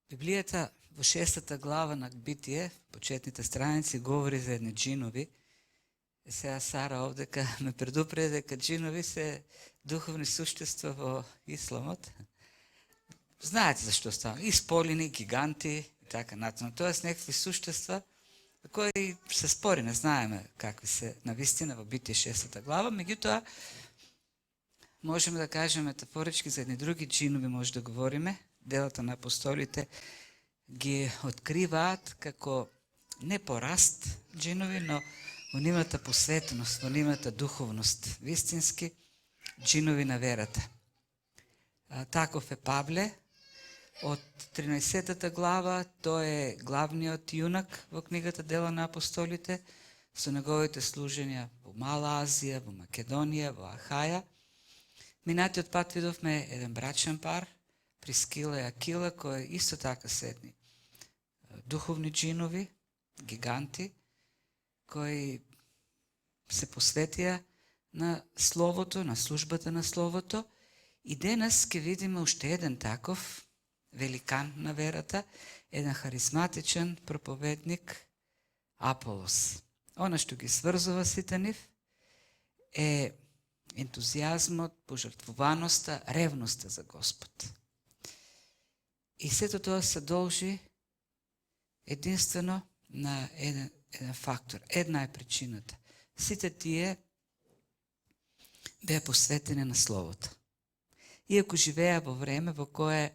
Библијата во 6 глава на Битие, почетните страници, говори за едни джинови. Сега Сара овдека ме предупреди дека джинови се духовни суштества во исламот. Знаете зашто става? Исполини, гиганти и така натаму. Тоест некакви суштества кои се спори, не знаеме какви се навистина во Битие 6 глава, меѓутоа можеме да кажеме метафорички за едни други джинови може да говориме. Делата на апостолите ги откриваат како не пораст джинови, но во нивната посветеност, во нивната духовност, вистински джинови на верата. Таков е Павле. Од 13 глава тој е главниот јунак во книгата Дела на апостолите, со неговите служења во Мала Азија, во Македонија, во Ахаја. Минатиот пат видовме еден брачен пар, Прискила и Акила, кои исто така се едни духовни джинови, гиганти, кои се посветија на Словото, на службата на Словото. И денес ќе видиме уште еден таков великан на верата, еден харизматичен проповедник Аполос. Она што ги сврзува сите нив е ентузијазмот, пожртвуваноста, ревноста за Господ. И сето тоа се должи единствено на еден фактор. Една е причината. Сите тие беа посветени на Словото. Иако живеа во време во кое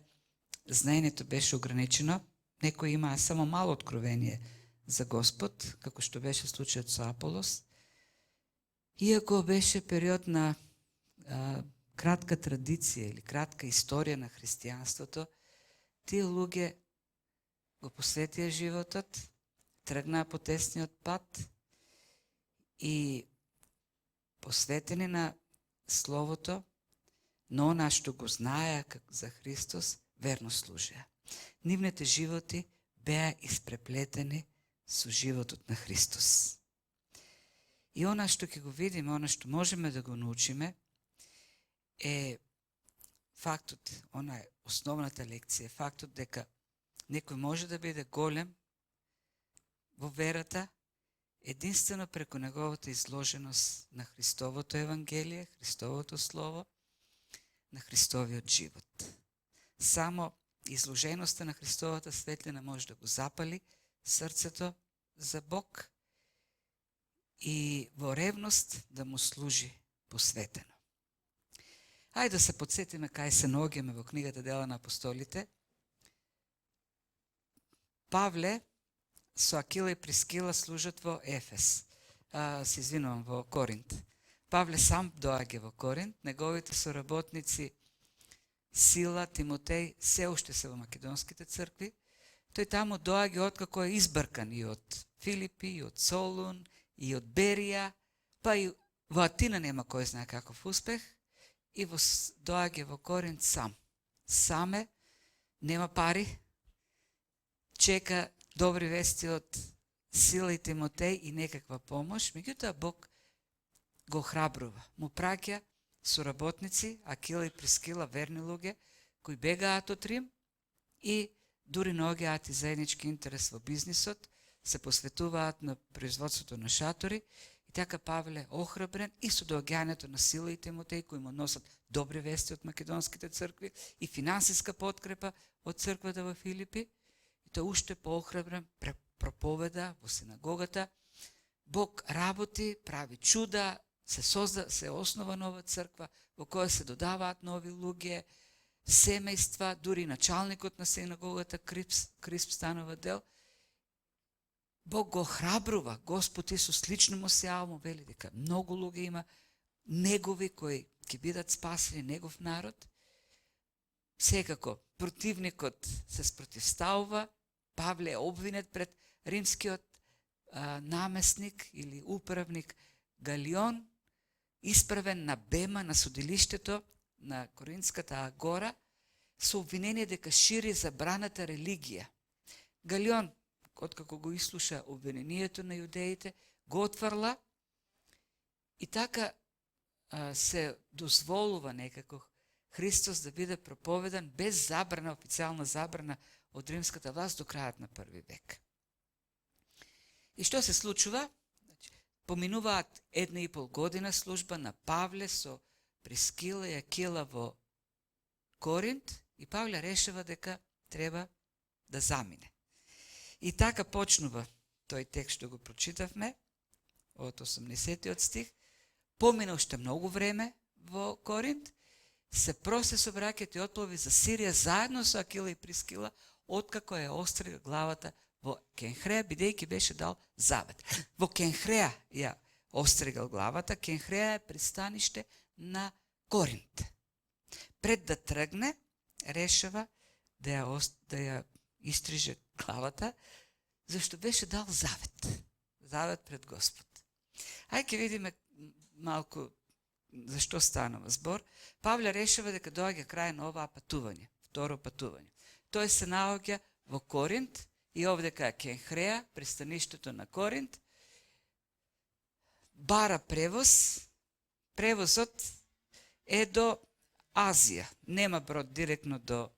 знаењето беше ограничено, некои имаа само мало откровение за Господ, како што беше случајот со Аполос, иако беше период на кратка традиција или кратка историја на христијанството, тие луѓе го посветија животот, тргнаа по тесниот пат и посветени на Словото, но она што го знаеа за Христос, верно служеа. Нивните животи беа испреплетени со животот на Христос. И она што ќе го видиме, она што можеме да го научиме, е фактот, она е основната лекција, фактот дека некој може да биде голем во верата единствено преку неговата изложеност на Христовото Евангелие, Христовото Слово, на Христовиот живот. Само изложеноста на Христовата светлина може да го запали срцето за Бог и во ревност да му служи посветено. Ајде да се подсетиме кај се наоѓаме во книгата Дела на апостолите. Павле со Акила и Прискила служат во Ефес. Се извинувам, во Коринт. Павле сам доаѓа во Коринт, неговите соработници Сила, Тимотеј, се уште се во македонските цркви. Тој таму доаѓа откако е избркан и од Филипи, и од Солун, и од Берија, па и во Атина нема кој знае каков успех, и доаѓа во Коринт сам. Саме, нема пари, чека добри вести од Сила и Тимотеј и некаква помош, меѓутоа Бог го храбрува. Му праќа соработници, Акила и Прискила, верни луѓе, кои бегаат од Рим и дури наоѓаат и заеднички интерес во бизнисот, се посветуваат на производството на шатори и така Павле охрабрен и со доаѓањето на Сила и Тимотеј, кои му носат добри вести од македонските цркви и финансиска подкрепа од црквата во Филипи, и тој уште поохрабрен проповеда во синагогата. Бог работи, прави чуда, се основа нова црква во која се додаваат нови луѓе, семејства, дури началникот на синагогата Крисп станува дел. Бог го храбрува, Господ Исус лично му се јавува, му вели дека многу луѓе има негови кои ќе бидат спасени, негов народ. Секако противникот се спротивставува, Павле е обвинет пред римскиот намесник или управник Галион, исправен на бема на судилиштето на Коринтската агора со обвинение дека шири забраната религија. Галион, откако го ислуша обвинението на јудеите, го отврла и така се дозволува некако Христос да биде проповедан без забрана, официјална забрана од римската власт до крајот на први век. И што се случува? Поминуваат 1,5 година служба на Павле со Прискила и Акила во Коринт и Павле решава дека треба да замине. И така почнува тој текст што го прочитавме од 80 стих. Помина уште многу време во Коринт, се просе со браќата и отплови за Сирија заедно со Акила и Прискила, откако ја острга главата во Кенхреја, бидејќи беше дал завет. Во Кенхреја ја остригал главата. Кенхреја е пристаниште на Коринт. Пред да тргне, решава да ја истриже главата, зашто беше дал завет. Завет пред Господ. Ај ќе видиме малку зашто станува збор. Павле решава дека доаѓа крај на оваа патување, второ патување. Тој се наоѓа во Коринт и овдека е Кенхреја, пристаништето на Коринт. Бара превоз. Превозот е до Азија. Нема брод директно до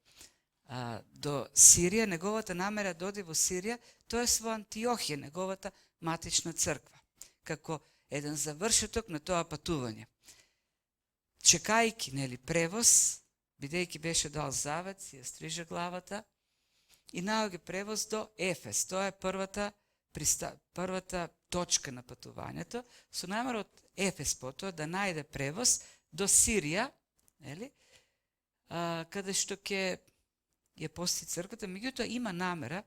Сирија. Неговата намера да оди во Сирија, тоест во Антиохија, неговата матична црква, како еден завршеток на тоа патување. Чекајќи, превоз, бидејќи беше дал завет, си ја стрижа главата и наоѓа превоз до Ефес. Тоа е првата точка на патувањето, со намер од Ефес потоа да најде превоз до Сирија, каде што ќе ја посети црквата, меѓутоа има намера,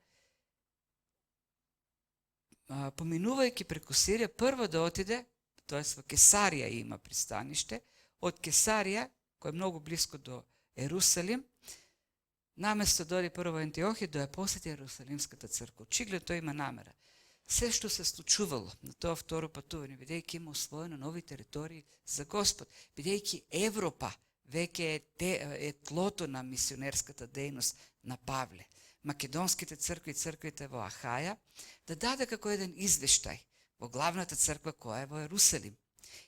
поминувајќи преку Сирија, прво да отиде, тоест во Кесарија има пристаниште, од Кесарија, кој е многу близко до Ерусалим, наместо да оди прво во Антиохија, да ја посети Ерусалимската црква. Очигледно тој има намера. Се што се случувало на тоа второ патување, бидејќи има освоено нови територии за Господ, бидејќи Европа веќе е тлото на мисионерската дејност на Павле. Македонските цркви и црквите во Ахаја да даде како еден извештај во главната црква која е во Ерусалим.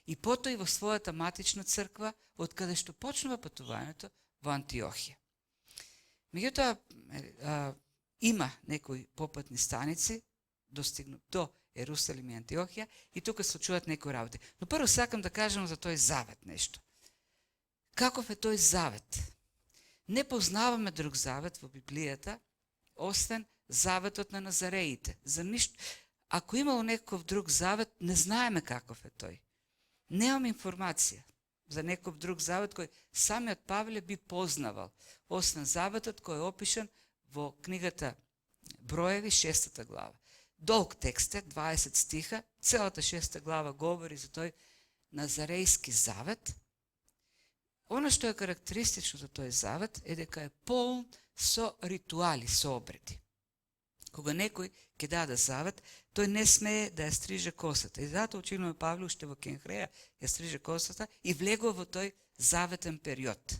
И потоа и во својата матична црква, од каде што почнува патувањето во Антиохија. Меѓутоа, има некои попатни станици, достигнат до Ерусалим и Антиохија, и тука се случуваат некои работи. Но прво сакам да кажам за тој завет нешто. Каков е тој завет? Не познаваме друг завет во Библијата, освен заветот на Назареите. За ништо. Ако имало некој друг завет, не знаеме каков е тој. Немам информација за некој друг завет кој самиот Павле би познавал, освен заветот кој е опишан во книгата Броеви, 6 глава. Долг текст е, 20 стиха, целата 6 глава говори за тој Назарејски завет. Оно што е карактеристично за тој завет е дека е полн со ритуали, со обреди. Кога некој ќе даде завет, тој не смее да ја стриже косата. И затоа очигледно Павле уште во Кенхреја ја стриже косата и влегува во тој заветен период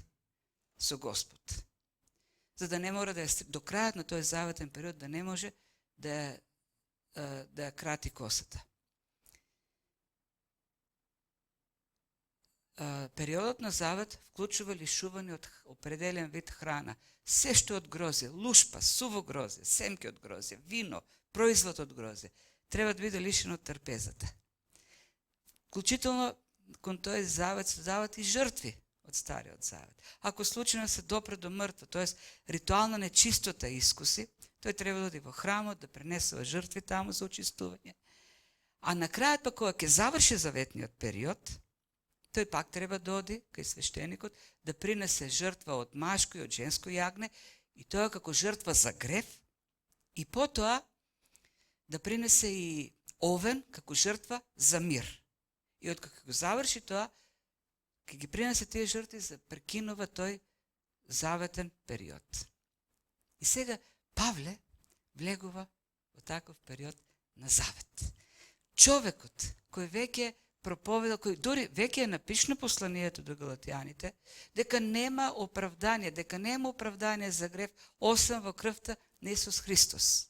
со Господ. За да не мора да ја до крајот на тој заветен период да не може да ја крати косата. Периодот на завет вклучува лишување од определен вид храна. Се што од грозје, лушпа, суво грозје, семки од грозје, вино, производ од грозје, треба да биде лишено од трпезата. Вклучително кон тој завет се дават и жртви од Стариот завет. Ако случајно се допре до мртво, тоест ритуална нечистота искуси, тој треба да оди во храмот, да пренесува жртви таму за очистување. А на крајот па кога ќе заврши заветниот период, тој пак треба да оди кај свештеникот да принесе жртва од машко и од женско јагне, и тоа како жртва за грев, и потоа да принесе и овен како жртва за мир. И откако го заврши тоа, ќе ги принесе тие жртви за прекинува тој заветен период. И сега Павле влегува во таков период на завет. Човекот кој веќе проповеда, кој дори веќе е напишано посланието до галатјаните, дека нема оправдание, дека нема оправдание за грев, освен во крвта на Исус Христос.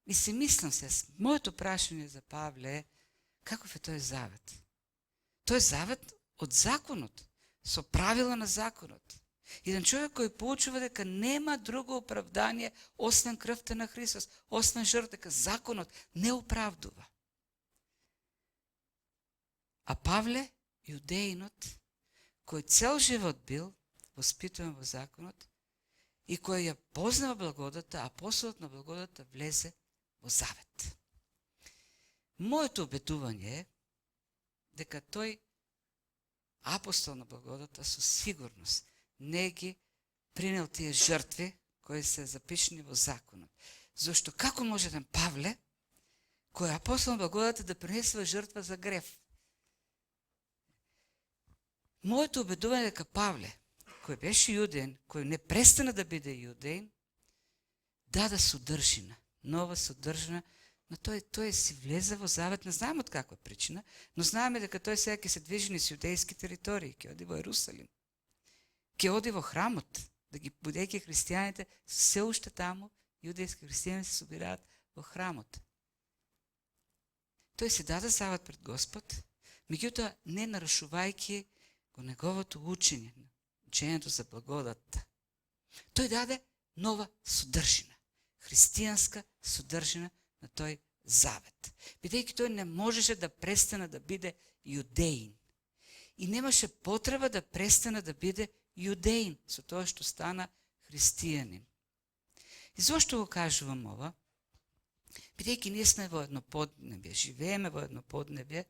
И си мислам се, моето прашање за Павле е, каков е тој завет? Тој завет од законот, со правила на законот. Еден човек кој поучува дека нема друго оправдание освен крвта на Христос, освен жртва, дека законот не оправдува. А Павле, јудеинот, кој цел живот бил воспитуван во законот и кој ја познава благодата, апостолот на благодата влезе во завет. Моето убедување е дека тој апостол на благодата со сигурност не ги принел тие жртви кои се запишени во законот. Зошто како може еден Павле, кој е апостол на благодата, да принесува жртва за грев? Моето убедување дека Павле, кој беше јудеин, кој не престана да биде јудеин, даде содржина, нова содржина, но тој си влезе во завет, не знаем од каква причина, но знаеме дека тој сега ќе се движи низ јудејски територии, ќе оди во Ерусалим, ќе оди во храмот, да ги будејќи христијаните се уште таму, јудејски христијани се собираат во храмот. Тој се даде завет пред Господ, меѓутоа не нарушувајќи го неговото учење, учењето за благодатта. Тој даде нова содржина, христијанска содржина на тој завет. Бидејќи тој не можеше да престане да биде јудеин. И немаше потреба да престане да биде јудеин со тоа што стана христијанин. И зошто го кажувам ова? Бидејќи ние сме во едно поднебје, живееме во едно поднебје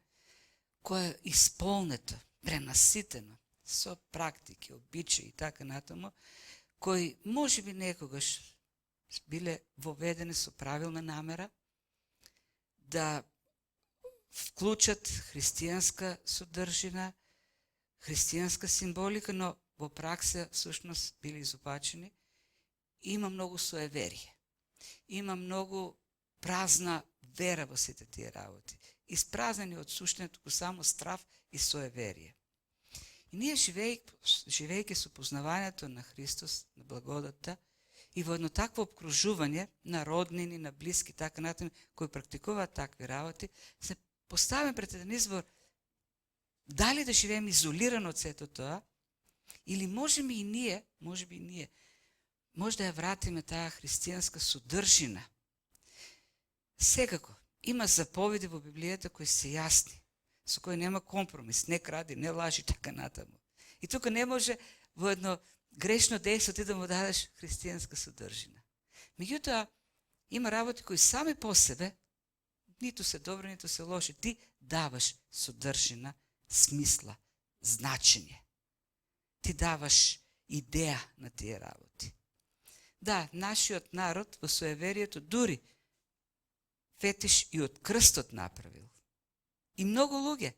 кое е исполнето, пренаситено со практики, обичаи и така натаму, кои можеби некогаш биле воведени со правилна намера да вклучат христијанска содржина, христијанска символика, но во пракса всушност били изопачени. Има многу суеверие. Има многу празна вера во сите тие работи. Испразнени од суштината го само страв и суеверие. И ние живејќи со познавањето на Христос, на благодата, и во едно такво обкружување на роднини, на блиски, така натаму, кои практикуваат такви работи, се поставаме пред еден избор дали да живееме изолирано од сето тоа, или можеме и ние, може да ја вратиме таа христијанска содржина. Секако, има заповеди во Библијата кои се јасни, со кои нема компромис, не кради, не лажи, така натаму. И тука не може во едно грешно дејство ти да му дадеш христијанска содржина. Меѓутоа, има работи кои сами по себе, ниту се добри, ниту се лоши, ти даваш содржина, смисла, значење. Ти даваш идеја на тие работи. Да, нашиот народ во суеверието дури фетиш и од крстот направил. И многу луѓе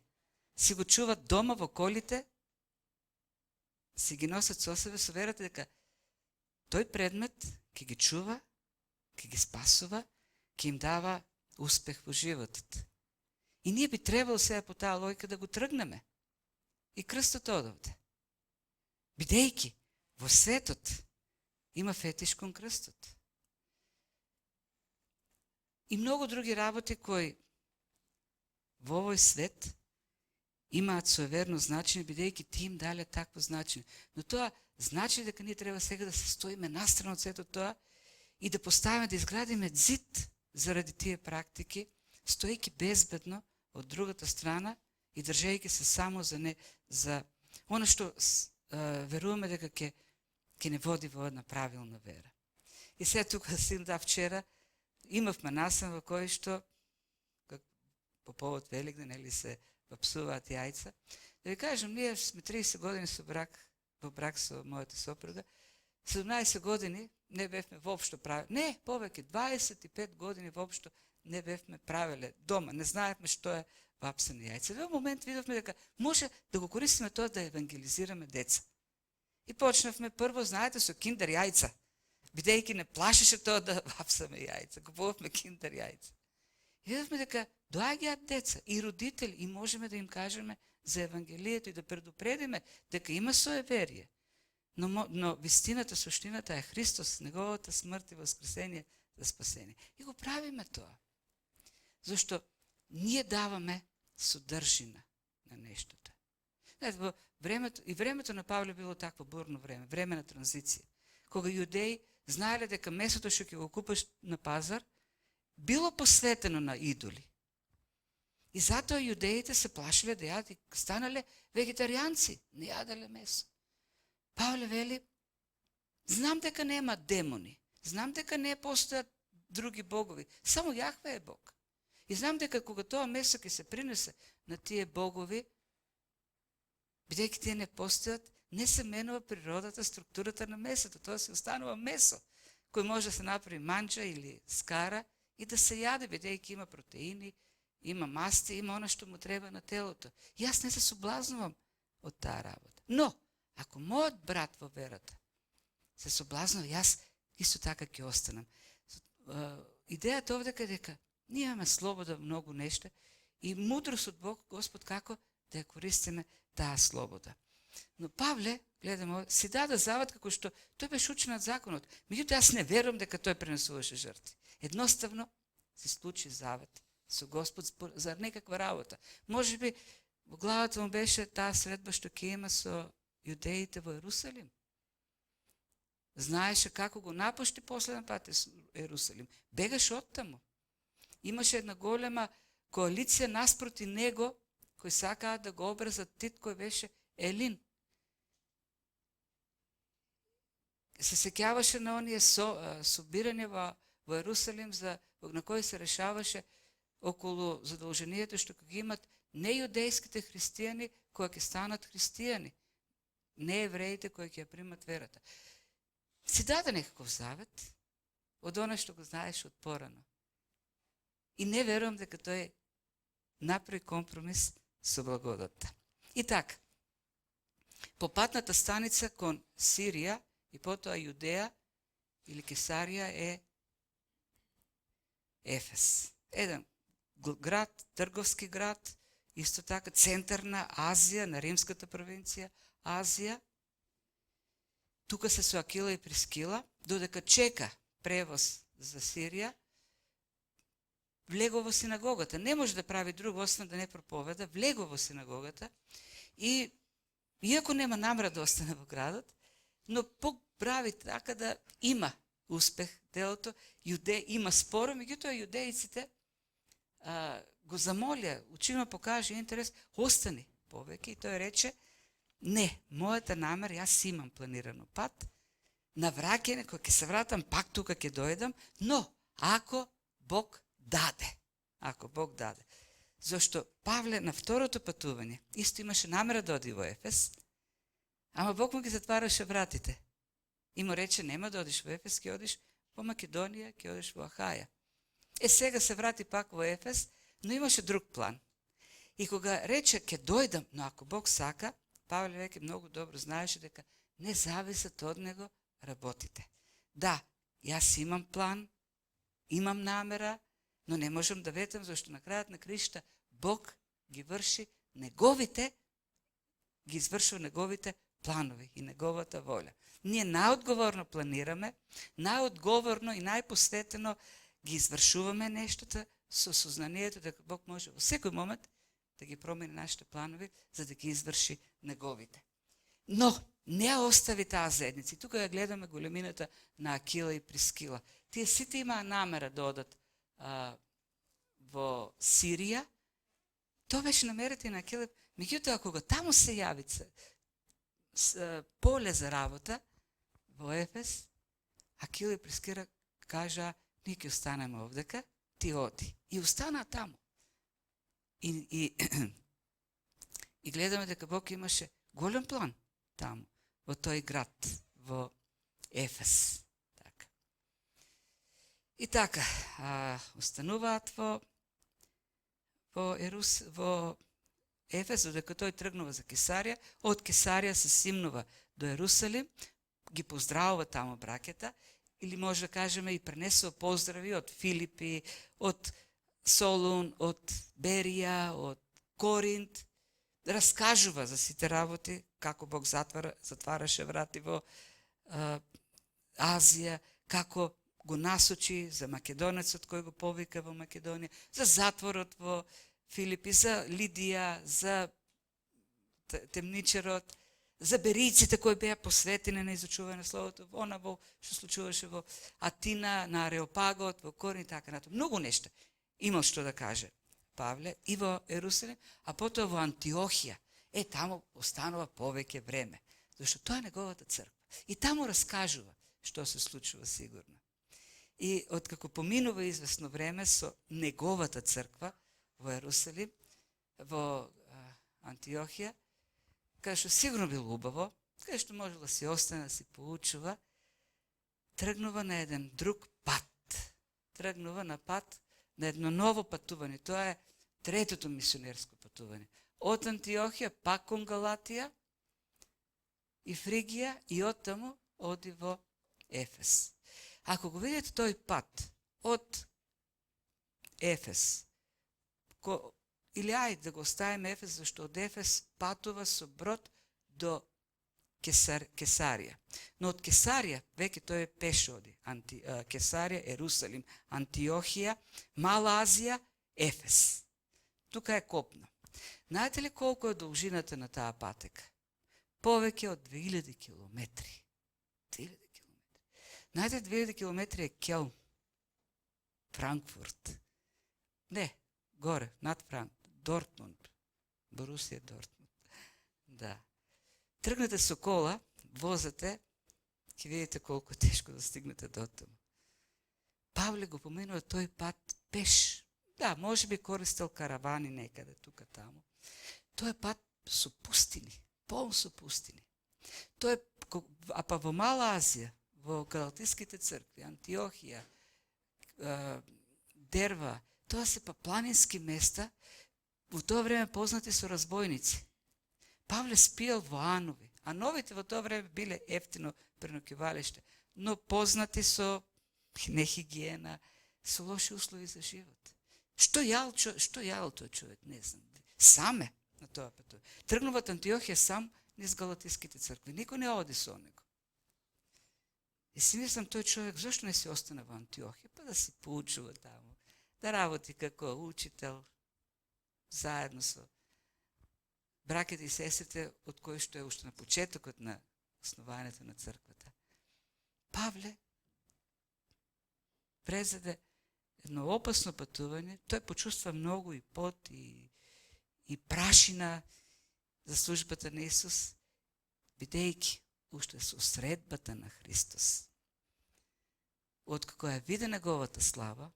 си го чуват дома во колите, си ги носат со себе со верата дека тој предмет ќе ги чува, ќе ги спасува, ќе им дава успех во животот. И ние би требало сега по таа логика да го тргнеме. И крстот одовде. Бидејќи во светот има фетиш кон крстот. И многу други работи кои во овој свет имаат суеверно значење, бидејќи ти им дале такво значење. Но тоа значи дека ние треба сега да се стоиме настрана од сето тоа и да поставиме, да изградиме зид заради тие практики, стоејќи безбедно од другата страна и држејќи се само за оно што веруваме дека ќе не води во една правилна вера. И сега тука синда вчера имавме настан во кој што по повод Великден или се псуваат јајца. Да ви кажам, ние сме 30 години во брак со мојата сопруга. 17 години не бевме воопшто правили. Не, повеќе 25 години воопшто не бевме правиле дома. Не знаевме што е вапсани јајца. Во момент видовме дека може да го користиме тоа да евангелизираме деца. И почнавме прво, знаете, со киндер јајца. Бидејќи не плашеше тоа да вапсаме јајца. Купувавме киндер јајца. И видовме дека доаѓаат деца и родители и можеме да им кажеме за Евангелието и да предупредиме дека има суеверие. Но вистината, суштината е Христос, неговата смрт и воскресение за спасение. И го правиме тоа. Зашто ние даваме содржина на нештото. Времето на Павле било такво бурно време на транзиција. Кога јудеи знаеле дека месото што ќе го купиш на пазар било посветено на идоли. И затоа јудеите се плашиле да јадат и станале вегетаријанци, не јаделе месо. Павле вели, знам дека нема демони, знам дека не постојат други богови, само Јахве е Бог. И знам дека кога тоа месо ќе се принесе на тие богови, бидејќи тие не постојат, не се менува природата, структурата на месото, тоа се останува месо, кој може да се направи манџа или скара и да се јаде, бидејќи има протеини, има масти, има она што му треба на телото. И јас не се соблазнувам од таа работа. Но, ако мојот брат во верата се соблазнува, јас исто така ќе останам. Идејата овде е дека ние имаме слобода многу нешта и мудрост од Бог, Господ, како да ја користиме таа слобода. Но Павле, гледаме, си даде завет како што тој беше учен од законот. Меѓутоа, јас не верувам дека тој пренесуваше жртви. Едноставно се случи завет со Господ за некаква работа. Може би во главата му беше таа средба што ќе има со јудеите во Ерусалим. Знаеше како го напушти последен пат Ерусалим. Бегаше од таму. Имаше една голема коалиција наспроти него, кои сакаа да го обрзат Тит, кој беше Елин. Се сеќаваше на оние собирања во Ерусалим, на кои се решаваше околу задолжението што ги имат нејудејските христијани кои ќе станат христијани, не евреите кои ќе ја примат верата. Си даде некаков завет од оно што го знаеш од порано. И не верувам дека тој направи компромис со благодата. И така, по патната станица кон Сирија и потоа Јудеја или Кесарија е Ефес. Еден град, трговски град, исто така центар на Азија, на римската провинција Азија. Тука се со Акила и Прискила, додека чека превоз за Сирија, влегува во синагогата. Не може да прави друго, освен да не проповеда, влегува во синагогата и, иако нема намера да остане во градот, но Бог прави така да има успех делото, има споро, меѓутоа јудеиците го замолија, очима покаже интерес, остани повеќе, и тој рече, не, мојата намера, јас имам планирано пат, на враќање, кога ќе се вратам, пак тука ќе дојдам, но ако Бог даде. Ако Бог даде. Зошто Павле на второто патување исто имаше намера да оди во Ефес, ама Бог му ги затвараше вратите. И му рече, нема да одиш во Ефес, ќе одиш во Македонија, ќе одиш во Ахаја. Сега се врати пак во Ефес, но имаше друг план. И кога рече, ќе дојдам, но ако Бог сака, Павле веќе многу добро знаеше дека не зависат од него работите. Да, јас имам план, имам намера, но не можам да ветам, зашто на крајот на краишта Бог ги извршува неговите планови и неговата воља. Ние најодговорно планираме, најодговорно и најпосветено ги извршуваме нештата со сознанието дека Бог може во секој момент да ги промени нашите планови, за да ги изврши неговите. Но не остави таа заедница. И тука ја гледаме големината на Акила и Прискила. Тие сите имаа намера да одат во Сирија. Тоа беше намерата на Акила. Меѓутоа, кога таму се јави поле за работа во Ефес, Акила и Прискила кажа, ние ќе останеме овдека, ти оди. И останаа таму. И гледаме дека Бог имаше голем план таму, во тој град, во Ефес. Така. И така, остануваат во Ефес, додека тој тргнува за Кесарија, од Кесарија се симнува до Ерусалим, ги поздравува таму браќата, или може да кажеме и пренесува поздрави од Филипи, од Солун, од Берија, од Коринт, раскажува за сите работи, како Бог затвараше врати во Азија, како го насочи за македонецот кој го повика во Македонија, за затворот во Филипи, за Лидија, за темничарот, за бериците кои беа посветени на изучување на Словото, она во што случуваше во Атина, на Ареопагот, во Корин и така натаму. Многу нешта имал што да каже Павле и во Ерусалим, а потоа во Антиохија. Таму останува повеќе време, зашто тоа е неговата црква. И таму раскажува што се случува сигурно. И откако поминува известно време со неговата црква во Ерусалим, во Антиохија, каде што сигурно било убаво, каде што можела да си остане, да си поучува, тргнува на еден друг пат. Тргнува на пат, на едно ново патување. Тоа е третото мисионерско патување. Од Антиохија, пак кон Галатија и Фригија и оттаму оди во Ефес. Ако го видите тој пат од Ефес, или ајде да го оставиме Ефес, зашто од Ефес патува со брод до Кесарија. Но од Кесарија, веќе тој е пеш оди. Кесарија, Ерусалим, Антиохија, Мала Азија, Ефес. Тука е копно. Знаете ли колку е должината на таа патека? Повеќе од 2000 километри. 2000 километри. Знаете, 2000 километри е Келн, Франкфурт. Не, горе, над Франкфурт. Дортмунд. Борусија Дортмунд. Да. Тргнете со кола, возате, ќе видите колку е тешко да стигнете до таму. Павле го поминува тој пат пеш. Да, може би користел каравани некаде, тука таму. Тој пат со пустини, полн со пустини. А па во Мала Азија, во галатиските цркви, Антиохија, Дерва, тоа се па планински места, во тоа време познати со разбойници. Павле спиел во анови. Ановите во тоа време биле ефтино преноќувалиште, но познати со нехигиена, со лоши услови за живот. Што јал тој човек, не знам. Саме на тоа патување. Тргнува од Антиохија сам низ галатиските цркви. Никој не оди со него. И си мислам, тој човек, зашто не си остане во Антиохија? Па да си поучува таму, да работи како учител, заедно со браките и сестрите, од кои што е уште на почетокот на основањето на црквата. Павле презеде едно опасно патување, тој почувства многу и пот и прашина за службата на Исус, бидејќи уште со средбата на Христос. Откако ја виде неговата слава,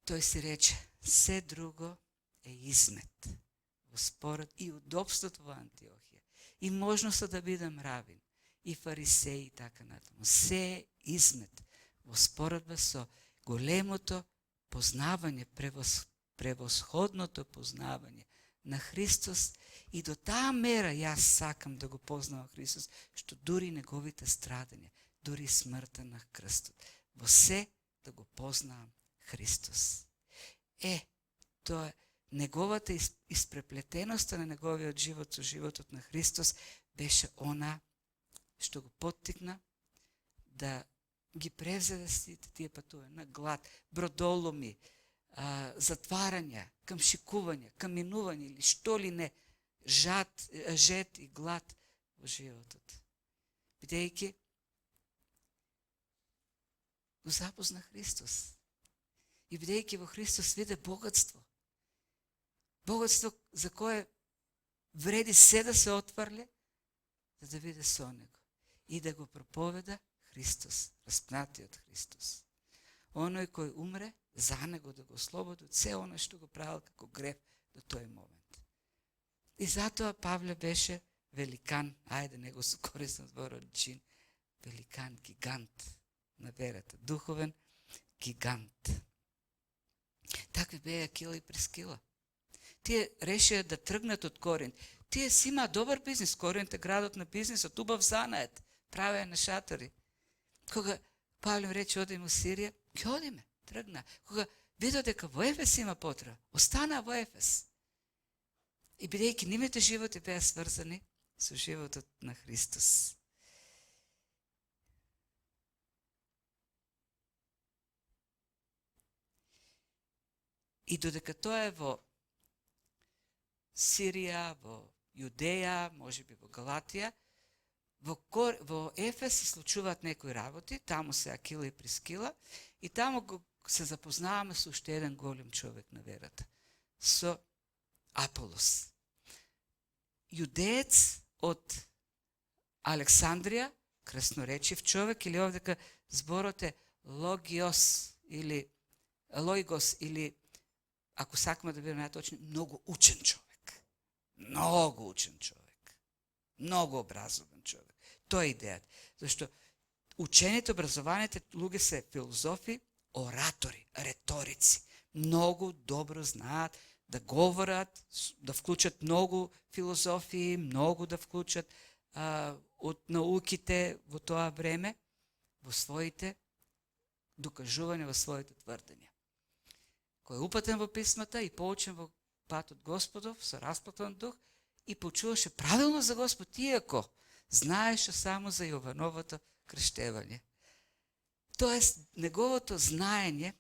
тој си рече, се друго е измет во според и удобството во Антиохија, и можноста да бидам равин, и фарисеи и така натаму. Се измет во споредба со големото познавање, превосходното познавање на Христос, и до таа мера јас сакам да го познавам Христос, што дури неговите страдања, дури смртта на крстот, во се да го познавам Христос. Тоа е неговата испреплетеноста на неговиот живот со животот на Христос беше она што го поттикна да ги превзеде сите тие патувања на глад, бродоломи, затварања, камшикувања, каминување или што ли не, жет и глад во животот. Бидејќи го запозна Христос. И бидејќи во Христос виде богатство. Богатство за кое вреди се да се отврле, за да виде со него. И да го проповеда Христос, распнатиот Христос. Оној кој умре, за него да го ослободи од се оно што го правил како грев до тој момент. И затоа Павле беше великан, ајде него со корисен зборот чин, великан, гигант на верата, духовен гигант. Такви беа Акила и Прискила. Тие решија да тргнат од Коринт. Тие си имаат добар бизнис. Коринт е градот на бизнисот, убав занает, правеа на шатори. Кога Павле рече одиме во Сирија, ќе одиме, тргна. Кога видел дека во Ефес има потреба, остана во Ефес. И бидејќи нивните животи беа сврзани со животот на Христос. И додека тоа е во Сирија, во Јудеја, може би во Галатија. Во Ефес се случуваат некои работи, таму се Акила и Прискила, и таму се запознаваме со уште еден голем човек на верата, со Аполос. Јудеец од Александрија, красноречив човек, или овдека зборот е логос, или ако сакаме да бидеме најточни, многу учен човек. Многу учен човек. Многу образован човек. Тоа е идејата. Зашто учените, образованите луѓе се филозофи, оратори, реторици. Многу добро знаат да говорат, да вклучат многу филозофии, многу да вклучат од науките во тоа време, во своите докажувања, во своите тврдења. Кој е упатен во писмата и поучен во патот Господов, со расплатен дух, и почуваше правилно за Господ, иако знаеше само за Јовановото крштевање. Тоест, неговото знаење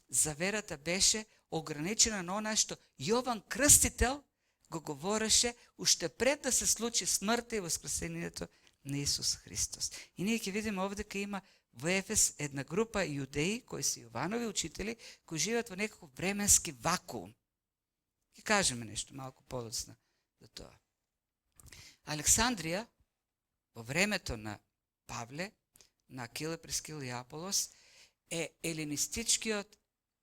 за верата беше ограничено на она што Јован Крстител го говореше уште пред да се случи смртта и воскресението на Исус Христос. И ние ќе видиме овдека има во Ефес една група јудеи, кои се Јованови учители, кои живеат во некаков временски вакуум. Ќе кажеме нешто малку подоцна за тоа. Александрија, во времето на Павле, на Акила, Прискила и Аполос, е елинистичкиот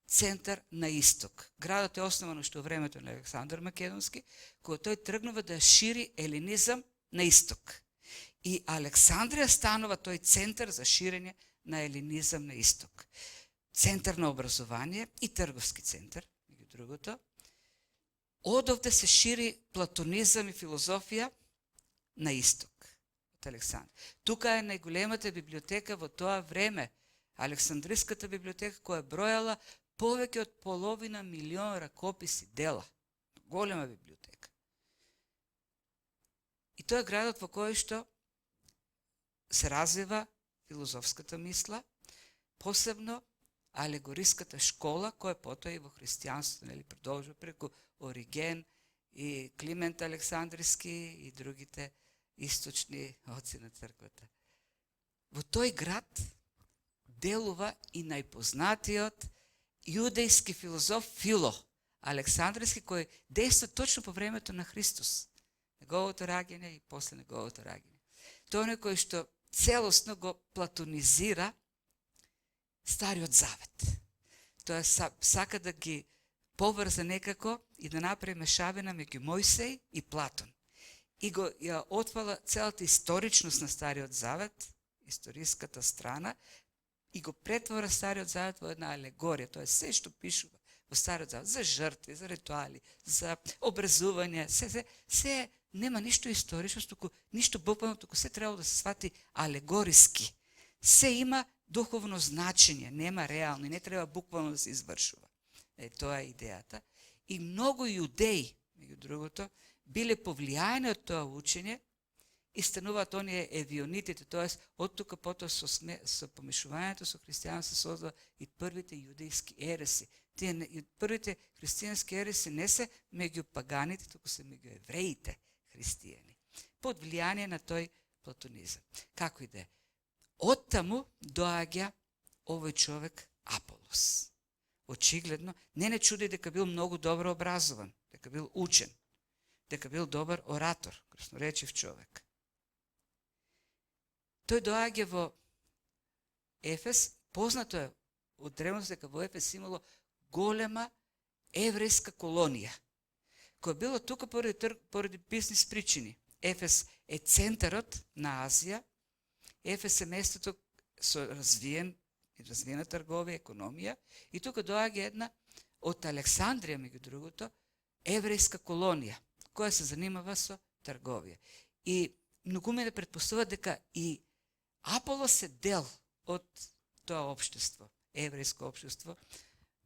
центар на исток. Градот е основан уште во времето на Александар Македонски, кој тој тргнува да шири елинизам на исток. И Александрија станува тој центар за ширење на елинизам на исток. Центар на образование и трговски центар, меѓу другото. Одовде се шири платонизам и филозофија на исток од Александрија. Тука е најголемата библиотека во тоа време, Александриската библиотека, која бројала повеќе од 500 милион ракописи дела. Голема библиотека. И тоа е градот во кој што се развива филозофската мисла, посебно алегориската школа, која потоа и во христијанството продолжува преку Ориген и Климент Александриски и другите источни оци на црквата. Во тој град делува и најпознатиот јудејски филозоф Фило Александриски, кој действа точно по времето на Христос, неговото раѓање и после неговото раѓање. Тој некој што целосно го платонизира Стариот Завет. Тоа сака да ги поврзе некако и да направи мешавина меѓу Мојсеј и Платон. И го ја отвала целата историчност на Стариот Завет, историската страна, и го претвора Стариот Завет во една алегорија. Тоа е се што пишува во Стариот Завет, за жртви, за ритуали, за образување, се нема ништо исторично, туку ништо буквално, туку се требало да се свати алегориски. Се има духовно значење, нема реално и не треба буквално да се извршува. Тоа е идејата. И многу јудеи, меѓу другото, биле повлијаени од тоа учење и стануваат оние евионитите, тоест од тука потоа со помешувањето со христијанство се создава и првите јудејски ереси. Тие првите христијански ереси не се меѓу паганите, туку се меѓу евреите христијани. Под влијание на тој платонизам. Како и да е. Оттаму доаѓа овој човек Аполос. Очигледно, не чуди дека бил многу добро образован, дека бил учен, дека бил добар оратор, красноречив човек. Тој доаѓа во Ефес, познато е од древност дека во Ефес имало голема еврејска колонија, која било тука поради бизнис причини. Ефес е центарот на Азија, Ефес е местото со развиена трговија, економија, и тука доаѓа една од Александрија, меѓу другото, еврејска колонија, која се занимава со трговија. И многумина претпоставуваат дека и Аполос е дел од тоа општество, еврејско општество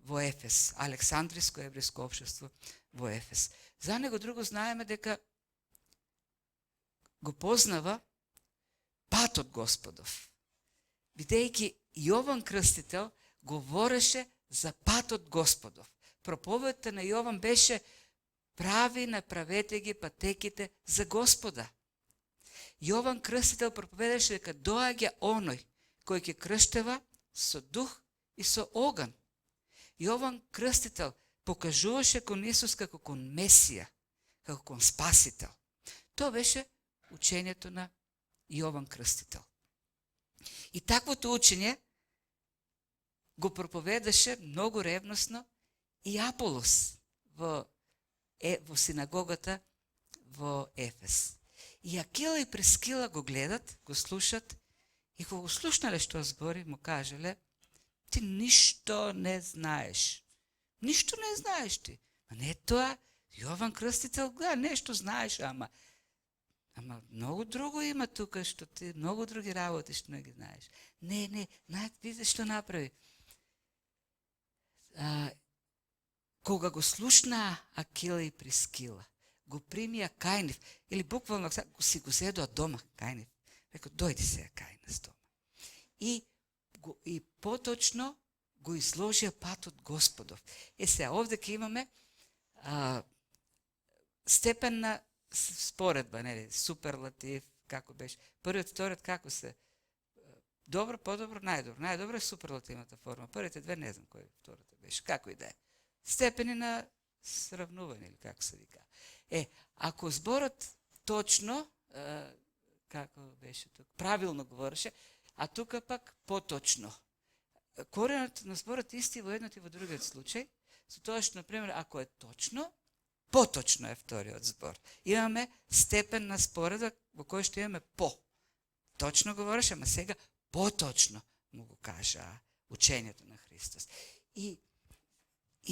во Ефес, Александриско еврејско општество во Ефес. За него друго знаеме дека го познава патот Господов, бидејќи Јован Крстител говореше за патот Господов. Проповедта на Јован беше прави, направете ги пътеките за Господа. Јован Крстител проповедаше дека доаѓа оној кој ќе крштева со дух и со оган. Јован Крстител покажуваше кон Исус како кон Месија, како кон Спасител. Тоа беше учењето на Јован Крстител. И таквото учење го проповедаше многу ревносно и Аполос во синагогата во Ефес. И Акила и Прескила го гледат, го слушат и кога го слушнале што збори, му кажале: ти ништо не знаеш. Ништо не знаеш ти. А не тоа, Јован Крстител, гледа, нешто знаеш, ама многу друго има тука, што ти, многу други работи што не ги знаеш. Не, види што направи. Кога го слушна Акила и Прескила, го примија Кајнев, или буквално си го зедоа дома, Кајнев. Рекao, дојди сега кај нас дома. И поточно го изложија патот Господов. Сега, овде ке имаме степен на споредба, нели, суперлатив, како беше. Првиот, вториот, како се? Добро, подобро, најдобро. Најдобро е суперлативната форма. Првите две не знам кој втората беше. Како и да е. Степени на сравнување, или како се вика. Ако зборот точно, како беше тук, правилно говореше, а тука пак поточно. Коренот на зборот исти во едниот и во другиот случај, со тоа што, например, ако е точно, поточно е вториот збор. Имаме степен на споредба во кој што имаме по. Точно говореше, ама сега поточно му го кажа учењето на Христос. И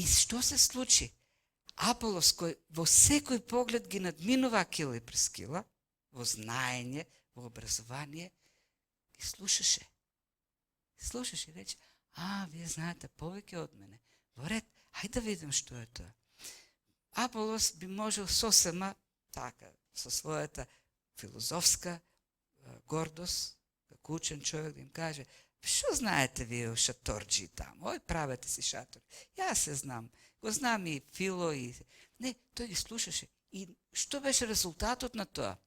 што се случи? Аполос, кој во секој поглед ги надминува Акила и Прескила, во знаење, во образование, ги слушаше. Слушаше и рече: вие знаете повеќе од мене. Во ред, хајде да видим што е тоа. Аполос би можел сосема, така, со својата филозофска гордост, како учен човек, да им каже: што знаете вие о шаторџи таму? Ој, правете си шатор. Јас се знам. Го знам и Фило и... Не, тој ги слушаше. И што беше резултатот на тоа?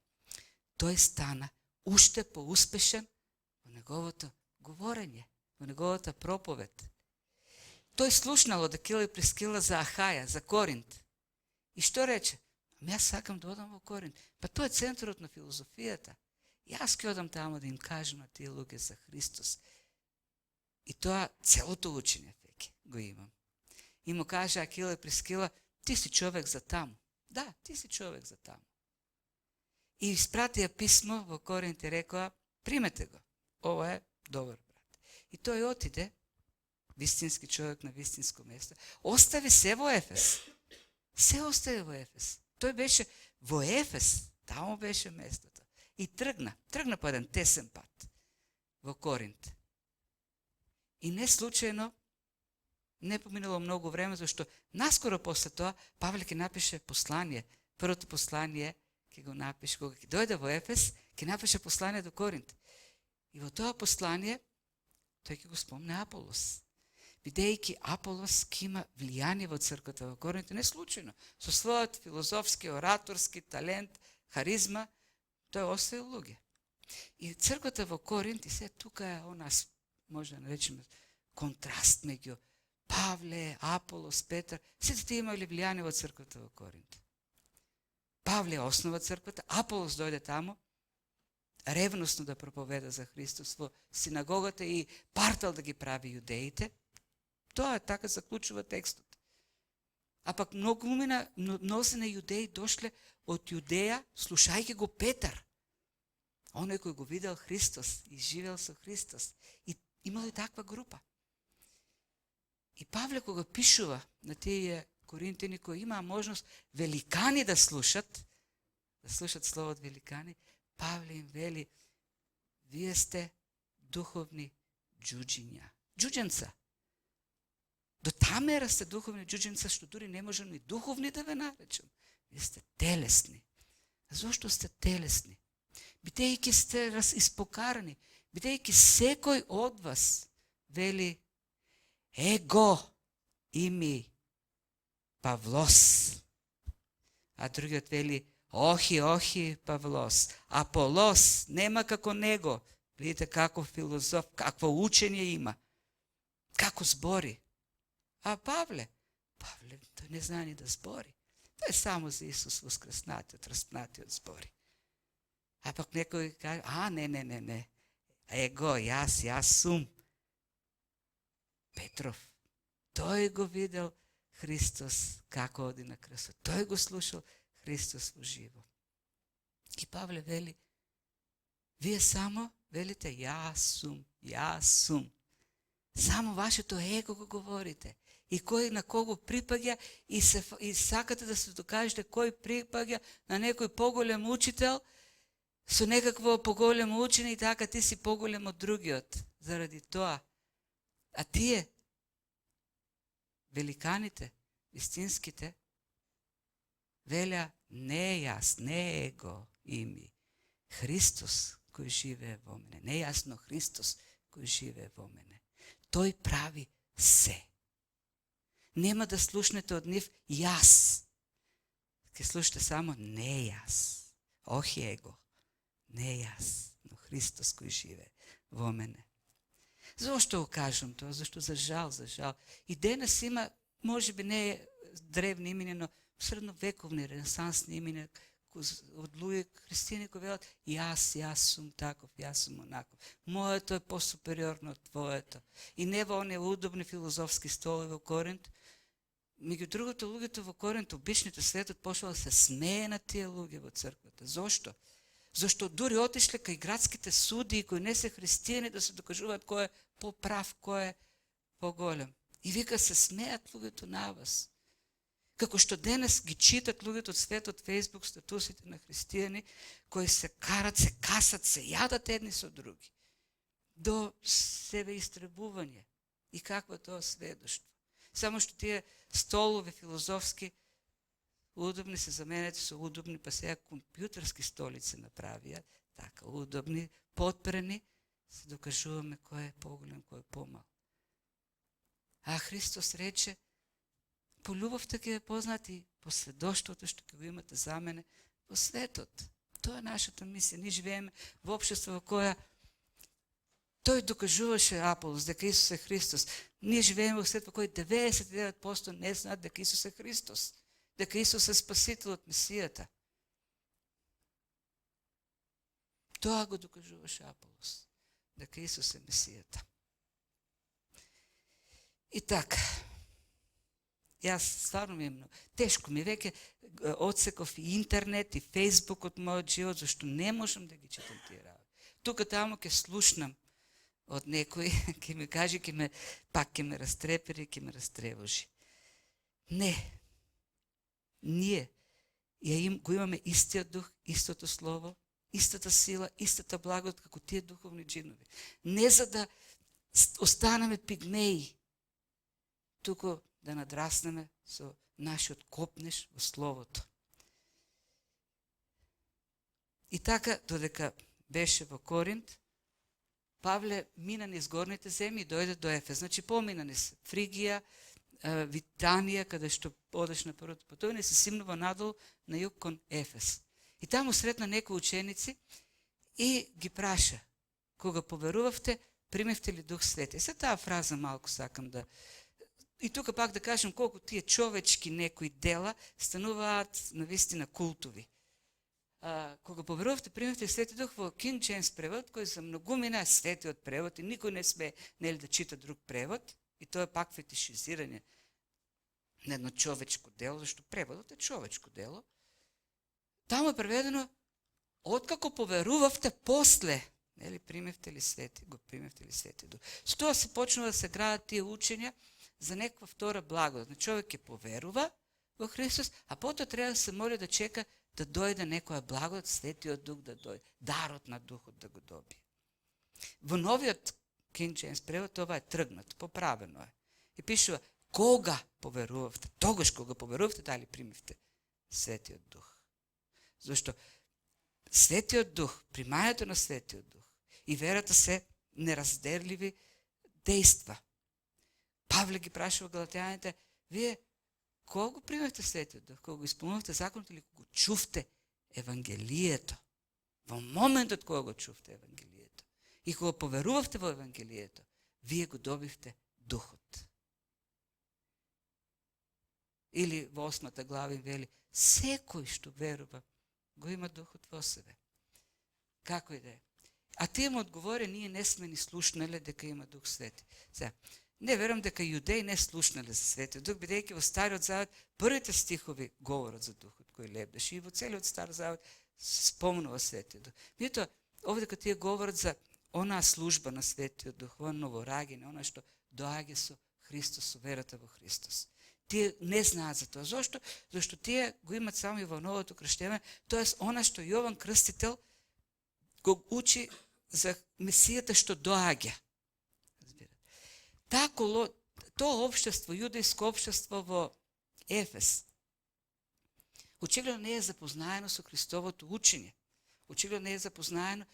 Тој стана уште поуспешен во неговото говорење, во неговата проповед. Тој слушнал од Акила и Прескила за Ахаја, за Коринт. И што рече? Јас сакам да одам во Коринт. Па тоа е центарот на филозофијата. Јас ќе одам таму да им кажам на тие луѓе за Христос. И тоа целото учење веќе го имам. И му каже Акила и Прескила: ти си човек за таму. Да, ти си човек за таму. И испратија писмо во Коринт и рекоа: примете го. Ова е добар брат. И тој отиде, вистински човек на вистинско место, остави се во Ефес. Се остави во Ефес. Тој беше во Ефес, таму беше местото. И тргна по еден тесен пат во Коринт. И не случајно, не поминало многу време, зашто наскоро после тоа Павле ќе напише послание. Првото послание ќе го напише, кога ќе дојде во Ефес, ќе напише послание до Коринт. И во тоа послание тој ќе го спомне Аполос. Бидејќи Аполос ќе има влијание во црквата во Коринт, не случајно, со својот филозофски, ораторски талент, харизма, тој оставил луѓе. И црквата во Коринт, и се тука е нас, може да наречеме, контраст меѓу Павле, Аполос, Петар, сите тие имале влијание во црквата во Коринт. Павле основа црквата, Аполос дојде таму, ревносно да проповеда за Христос во синагогата и партал да ги прави јудеите. Тоа така заклучува текстот. А пак мнози на јудеи дошле од Јудеја, слушајќи го Петар, оној кој го видел Христос и живел со Христос. И имало и таква група. И Павле кога пишува на тие коринтини кои имаа можност великани да слушат словот великани, Павле им вели: вие сте духовни џуџиња. Џуџенца. До тамера сте духовни џуџенца, што дури не можем и духовни да ве наречем. Вие сте телесни. А зошто сте телесни? Бидејќи сте испокарани, бидејќи секој од вас вели: его ими Павлос. a другиот вели, охи, Павлос, Аполос, нема како него. Видите каков филозоф, какво учење има, како збори. А Павле, тој не знае ни да збори. Тој е само за Исус воскреснатиот, распнатиот збори. А пак некој каже, не, его, јас сум. Петров, тој го видел Христос како оди на крстот. Тој го слушал Христос во живо. И Павле вели, вие само велите, јас сум. Само вашето его го говорите. И кој на кого припаѓа и сакате да се докажете кој припаѓа на некој поголем учител со некакво поголемо учење и така ти си поголем од другиот. Заради тоа. А тие, великаните, вистинските, велја не јас, не его ими. Христос кој живее во мене. Не јас, но Христос кој живее во мене. Тој прави се. Нема да слушнете од нив јас. Ке слушате само не јас. Охи его. Не јас, но Христос кој живее во мене. Зошто го кажам тоа? Зашто за жал. И денес има, може би не е древни имена, но средновековни, ренесансни имена од луѓе христијани кои велат јас сум таков, јас сум онаков. Моето е посупериорно од твоето. И не во оние удобни филозофски столови во Коринт. Меѓу другото, луѓето во Коринт, обичните, светот почнал да се смее на тие луѓе во црквата. Зошто? Зашто дури отишле кај градските судии кои не се христијани да се докажуваат кој е поправ, кој е поголем. И вика се смеат луѓето на вас. Како што денес ги читат луѓето од светот Facebook статусите на христијани кои се карат, се касат, се јадат едни со други. До себе истребување. И какво тоа сведоштво. Само што тие столови филозофски удобни се заменете со удобни, па сега компјутерски столици направија, така, удобни, подпрени, се докажуваме кој е поголем, кој е помал. А Христос рече, по љубовта ќе ве познати, по сведоштвото што ќе го имате за мене во светот. Тоа е нашата мисија. Ние живееме во општество во која тој докажуваше Аполос дека Исус е Христос. Ние живееме во свет во кој 99% не знаат дека Исус е Христос. Дека Исус е спасителот, Месијата. Тоа го докажуваше Аполос. Дека Исус е Месијата. И така, јас стварно ми е много тешко ми веќе одсеков и интернет и Фейсбук од мојот живот, зашто не можам да ги читам тие работи. Тука таму ќе слушнам од некој, ќе ми каже, пак ќе ме растрепери, ќе ме растревожи. Не. Ние го имаме истиот дух, истото слово, истата сила, истата благодат како тие духовни джинови. Не за да останеме пигмеи, туку да надраснеме со нашиот копнеш во Словото. И така, додека беше во Коринт, Павле мина низ горните земји и дојде до Ефес. Значи, помина низ Фригија, Витанија, каде што одеш на првото патување, се симнува надолу на југ кон Ефес. И таму сретна некои ученици и ги праша, кога поверувавте, примевте ли Дух Свети? Се таа фраза малку сакам да... И тука пак да кажем колку тие човечки некои дела стануваат навистина култови. Кога поверувавте, примевте Свети Дух во King James превод, кој за многумина е светиот превод и никој не сме нели да чита друг превод, и тоа е пак фетишизирање на едно човечко дело, зашто преводот е човечко дело. Таму е преведено, откако поверувавте после, нели примевте ли Свети, го примевте ли Свети Дух. Со тоа се почнува да се градат тие учења за некаква втора благодат. Човек ќе поверува во Христос, а потоа треба да се моли да чека да дојде некоја благодат, Светиот Дух да дојде, дарот на Духот да го добие. Во новиот King James превод ова е тргнато, поправено е. И пишува, кога поверувавте, тогаш кога поверувавте, дали примивте Светиот Дух. Зашто Светиот Дух, примањето на Светиот Дух и верата се неразделливи дејства. Павле ги прашува галатјаните, вие Кога го примавте Светиот Дух? Кога го исполнувате законот или кога го чувте Евангелието? Во моментот кога го чувте Евангелието и кога поверувавте во Евангелието, вие го добивте Духот. Или во 8 глава им вели, секој што верува, го има Духот во себе. Како и да е. А тие му одговори, ние не сме ни слушнале дека има Дух Свети. Сега, не верувам дека јудеи не слушнале за Светиот Дух, бидејќи во Стариот Завет првите стихови говорат за Духот кој лебдеше и во целиот Стар Завет се спомнува Светиот Дух. Меѓутоа, овде кога тие говорат за онаа служба на Светиот Дух, онаа новораѓање, она што доаѓа со Христос, со верата во Христос. Тие не знаат за тоа. Зошто? Зашто тие го имат само и во новото крштење, тоест она што Јован Крстител го учи за Месијата што доаѓа. Тоа општество, јудејско општество во Ефес, очигледно не е запознаено со Христовото учење. Очигледно не е запознаено.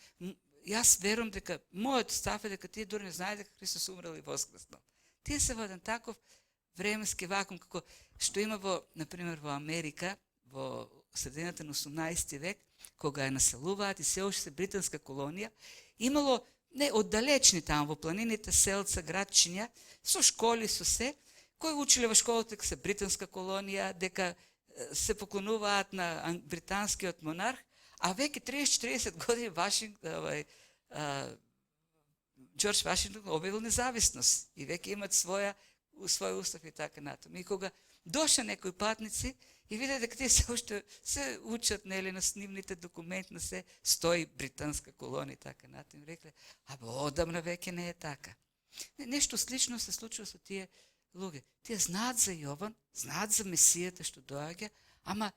Јас верувам дека, мојот став е дека тие дури не знаат дека Христос умрел и воскреснал. Тие се во еден таков временски вакуум, како што има во, например, во Америка, во средината на 18 век, кога ја населуваат и се уште се британска колонија, имало не оддалечни таму во планините селца, градчиња, со школи, со се, кои училе во школата дека се британска колонија, дека се поклонуваат на британскиот монарх, а веќе 30-40 години Џорџ Вашингтон објавил независност и веќе имат свој устав и така натаму. И кога доша некои патници и виде дека тие се уште се учат нели на снимните документи на се стои британска колонија и така натаму, рекле, одамна веќе не е така. Нешто слично се случува со тие луѓе. Тие знаат за Јован, знаат за Месијата што доаѓа, ама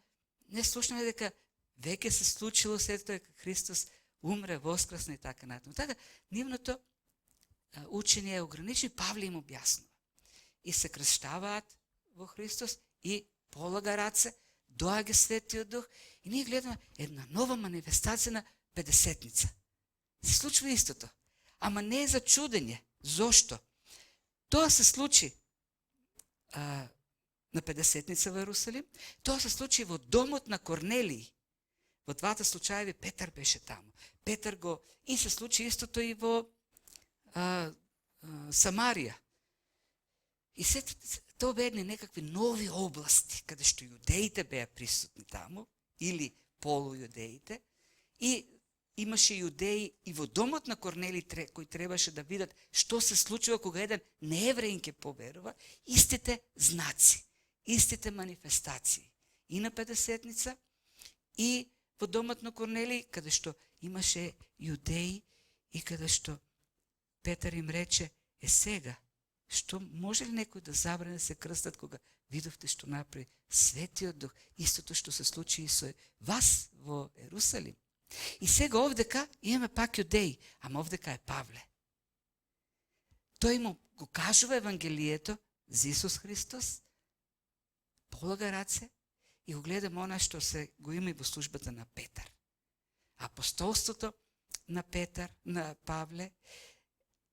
не слушнале дека веќе се случило след тоа дека Христос умре, воскресна и така натаму. Така, нивното учење е ограничено, Павле им објаснува. И се крштаваат во Христос и полага раце, доаѓа Светиот Дух и ние гледаме една нова манифестација на Педесетница. Се случува истото. Ама не е за чудење. Зошто? Тоа се случи на Педесетница во Ерусалим, тоа се случи во домот на Корнелиј. Во двата случаеви Петар беше таму. Петар го и се случи истото и во Самарија. И се тоа беа некакви нови области, каде што јудеите беа присутни таму, или полујудеите, и имаше јудеи и во домот на Корнелиј кои требаше да видат што се случува кога еден неевреин ќе поверува, истите знаци, истите манифестации. И на Педесетница, и во домот на Корнелиј, каде што имаше јудеи и каде што Петар им рече, сега, што може ли некој да забране да се крстат кога видовте што направи Светиот Дух, истото што се случи и со вас во Ерусалим. И сега овдека имаме пак јудеи, ама овдека е Павле. Тој му го кажува Евангелието за Исус Христос, полага раце и го гледаме она што се го има и во службата на Петар. Апостолството на Петар, на Павле,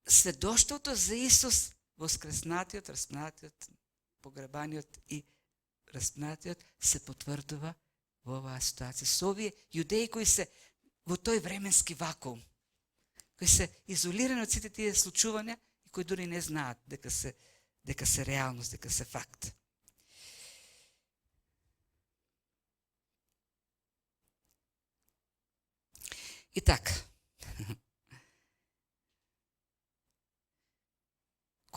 сведоштвото за Исус, воскреснатиот, распнатиот, погребаниот и распнатиот се потврдува во оваа ситуација. Со овие јудеи кои се во тој временски вакуум, кои се изолирани од сите тие случувања и кои дури не знаат дека се реалност, дека се факт. И така.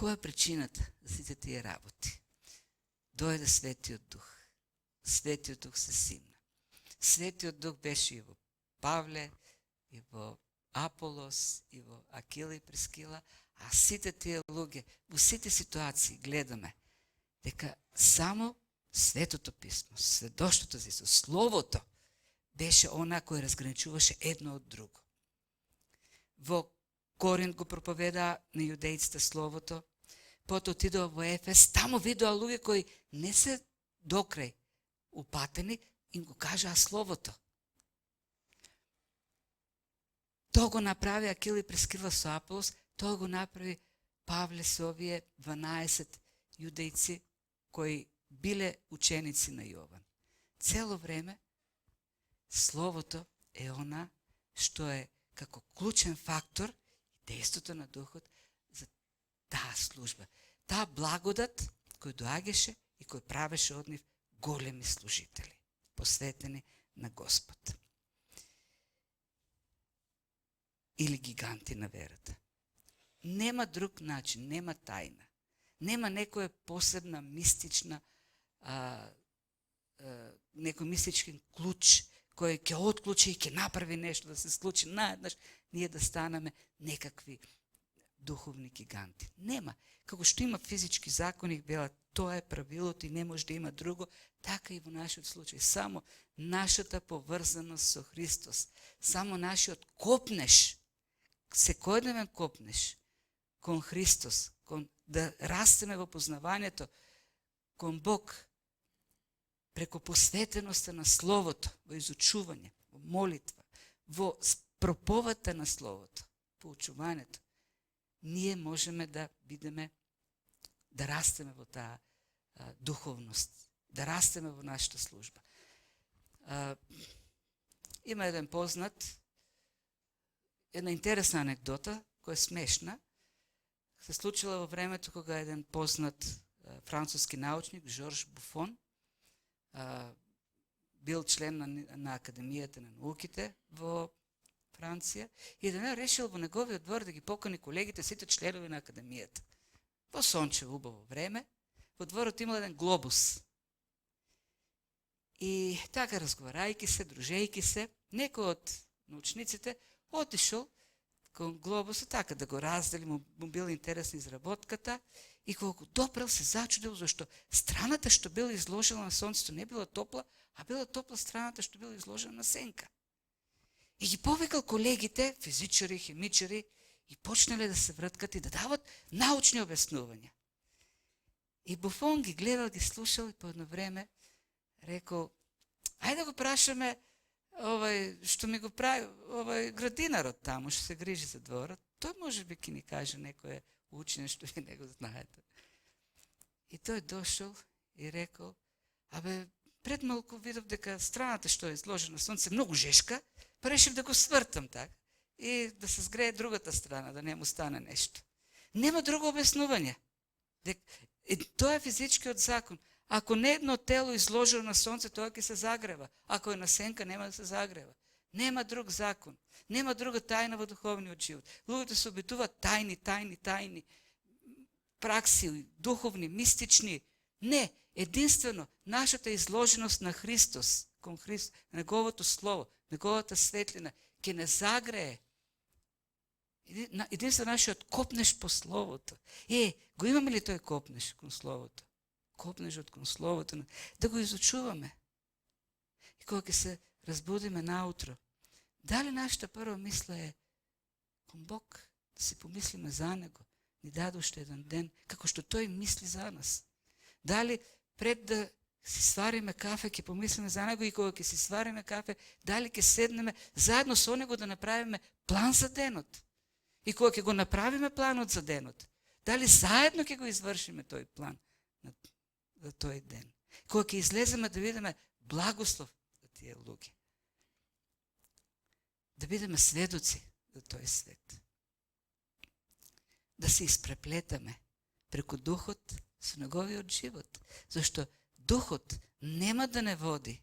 Која е причината за сите тие работи? Дојде Светиот Дух. Светиот Дух се симна. Светиот Дух беше и во Павле, и во Аполос, и во Акила и Прескила, а сите тие луѓе, во сите ситуации гледаме дека само Светото Писмо, сведоштвото за Исус, Словото, беше она кој разграничуваше едно од друго. Во Коринт го проповеда на јудеиците Словото, потоа отидоа во Ефес, таму видоа луѓе кои не се докрај упатени, им го кажаа Словото. Тоа го направи Акила и Прескила со Аполос, тоа го направи Павле со овие 12 јудејци кои биле ученици на Јован. Цело време Словото е она што е како клучен фактор и действото на Духот за таа служба. Таа благодат кој доаѓаше и кој правеше од нив големи служители, посветени на Господ. Или гиганти на верата. Нема друг начин, нема тајна. Нема некоја посебна мистична некој мистички клуч кој ќе отклучи и ќе направи нешто да се случи наеднаш, ние да станеме некакви духовни гиганти. Нема. Како што има физички закони, бела тоа е правилото и не може да има друго, така и во нашиот случај. Само нашата поврзаност со Христос, само нашиот копнеш, секојдневен копнеш кон Христос, да растеме во познавањето кон Бог, преку посветеноста на Словото, во изучување, во молитва, во проповата на Словото, поучувањето, ние можеме да бидеме, да растеме во таа духовност, да растеме во нашата служба. Има еден познат, една интересна анекдота, која е смешна, се случила во времето кога еден познат француски научник, Жорж Буфон, бил член на Академијата на науките во Франција и еден решил во неговиот двор да ги покани колегите, сите членови на Академијата. Во сончево убаво време, во дворот имал еден глобус. И така разговарајќи се, дружејќи се, некој од научниците отишол кон глобусот така да го раздели, му била интересна изработката и кога го допрел се зачудил зашто страната што била изложена на сонцето не била топла, а била топла страната што била изложена на сенка. И ги повикал колегите, физичари, химичари, и почнале да се враткат и да дават научни обяснувања. И Буфон ги гледал, ги слушал и по едно време рекол, ајде да го прашаме што ми го прави градинарот таму, што се грижи за дворот, тој може би ќе ни каже некое учење што ви не го знаете. И тој дошол и рекол, пред малку видов дека страната што е изложена на сонце многу жешка, па решив да го свртам така и да се згрее другата страна, да не му стане нешто. Нема друго обяснување. Тоа е физичкиот закон. Ако не едно тело изложено на сонце, тоа ќе се загрева. Ако е на сенка, нема да се загрева. Нема друг закон. Нема друга тајна во духовниот живот. Луѓето се обитуваат тајни пракси, духовни, мистични. Не, единствено нашата изложеност на Христос, кон Христос, неговото слово, неговата светлина ќе не загрее. Единствено нашиот копнеш по словото. Го имаме ли тој копнеш кон словото? Копнежот кон словото, да го изучуваме. И кога ќе се разбудиме наутро, дали нашата прва мисла е кон Бог, да си помислиме за Него, ни даде уште еден ден, како што Тој мисли за нас. Дали пред да си свариме кафе, ќе помислиме за Него и кога ќе си свариме кафе, дали ќе седнеме заедно со Него да направиме план за денот. И кога ќе го направиме планот за денот, дали заедно ќе го извршиме тој план за тој ден. Кога ќе излеземе да видиме благослов за тие луѓе. Да бидеме сведоци за тој свет. Да се испреплетаме преку Духот со неговиот живот. Зашто Духот нема да не води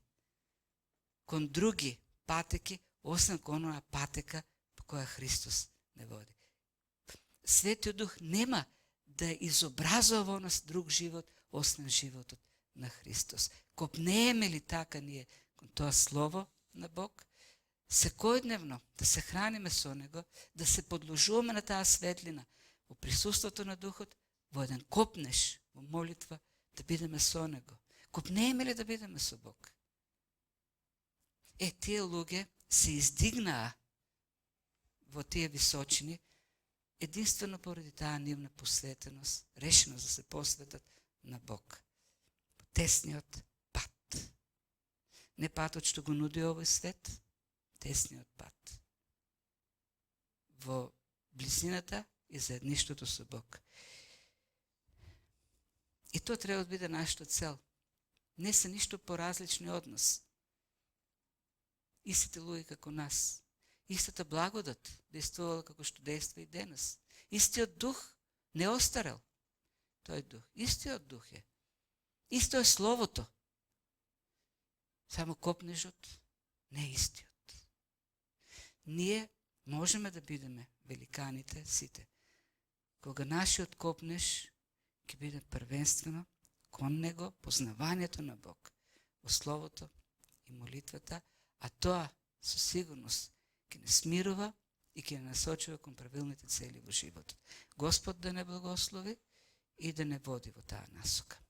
кон други патеки, освен кон онаа патека по која Христос не води. Светиот Дух нема да изобразува во нас друг живот, освен животот на Христос. Копнееме ли така ние кон тоа Слово на Бог, секојдневно да се храниме со Него, да се подложуваме на таа светлина, во присуството на Духот, во еден копнеш, во молитва, да бидеме со Него. Копнееме ли да бидеме со Бог? Тие луѓе се издигнаа во тие височини, единствено поради таа нивна посветеност, решеност да се посветат на Бог. По тесниот пат. Не патот што го нуди овој свет, тесниот пат. Во близината и заедништвото со Бог. И тоа треба да биде нашата цел. Не се ништо поразлични од нас. Истите луѓе како нас. Истата благодат действувала како што действа и денес. Истиот дух не остарел. Тој дух. Истиот дух е. Исто е Словото. Само копнежот не е истиот. Ние можеме да бидеме великаните сите. Кога нашиот копнеж ќе биде првенствено кон него познавањето на Бог во Словото и молитвата, а тоа со сигурност ќе не смирува и ќе не насочува кон правилните цели во животот. Господ да не благослови и да не води во таа насока.